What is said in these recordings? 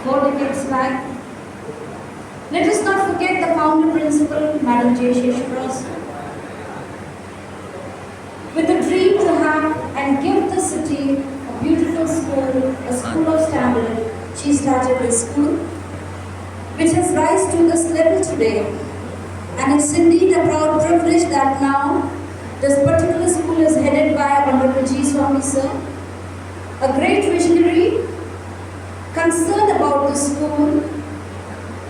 4 decades back. Let us not forget the founder principal, Madam J. Sheshwarasa. With a dream to have and give the city a beautiful school, a school of standard, she started this school, which has rise to this level today. And it's indeed a proud privilege that now this particular school is headed by Honorable G. Swami sir, a great visionary, concerned about the school.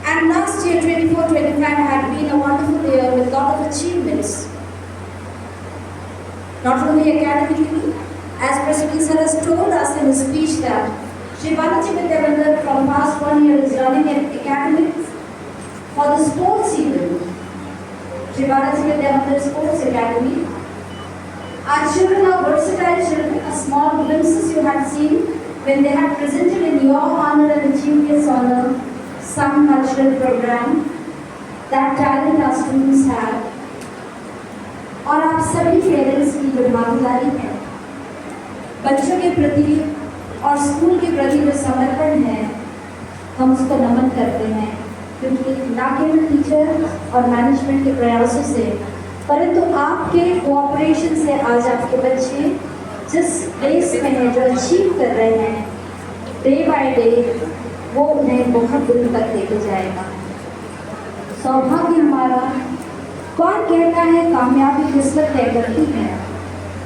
And last year, 24-25, had been a wonderful year with a lot of achievements. Not only academically, as President Sir has told us in his speech that Shri Balaji Vidya Mandir from past 1 year is running an academy for the sports even. Shri Balaji Vidya Mandir Sports Academy. Our children are versatile children, a small glimpses you had seen when they had presented in your honor and the chief guest's honor some cultural program. That talent our students have. और आप सभी parents की जो भागीदारी है बच्चों के प्रति और स्कूल के प्रति जो समर्पण है हम उसको नमन करते हैं, क्योंकि ना केवल टीचर और मैनेजमेंट के प्रयासों से परंतु आपके कोऑपरेशन से आज आपके बच्चे जिस प्लेस में हैं, जो अचीव कर रहे हैं डे बाय डे, वो उन्हें बहुत दूर तक लेके जाएगा। सौभाग्य हमारा। कौन कहता है कामयाबी किस्मत तय करती है?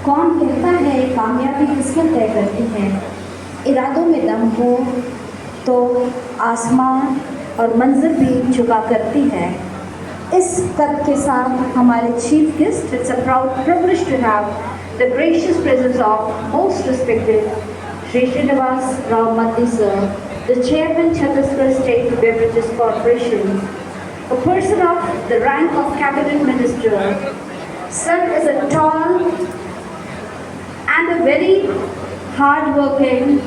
कौन कहता है कामयाबी किस्मत तय करती है? इरादों में दम हो तो आसमान और मंजिल भी झुका करती है। इस तथ्य के साथ हमारे chief guest, it's a proud privilege to have the gracious presence of most respected Shri Srinivas Rao Maddi sir, the chairman Chhattisgarh state beverages corporation, a person of the rank of cabinet minister. Sir is a tall and a very hard-working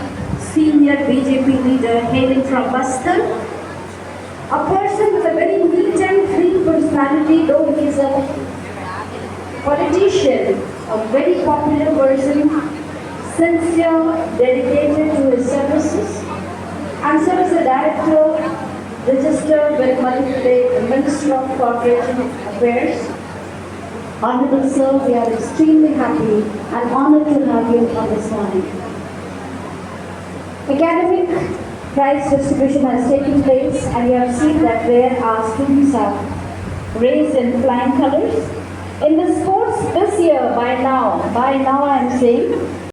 senior BJP leader hailing from Bastar. A person with a very neat and clean personality, though he is a politician, a very popular person, sincere, dedicated to his services. And sir is a director registered with the Ministry of Corporate Affairs. Honorable Sir, we are extremely happy and honored to have you on this morning. Academic prize distribution has taken place, and you have seen that where our students are raised in flying colors. In the sports this year, by now I am saying,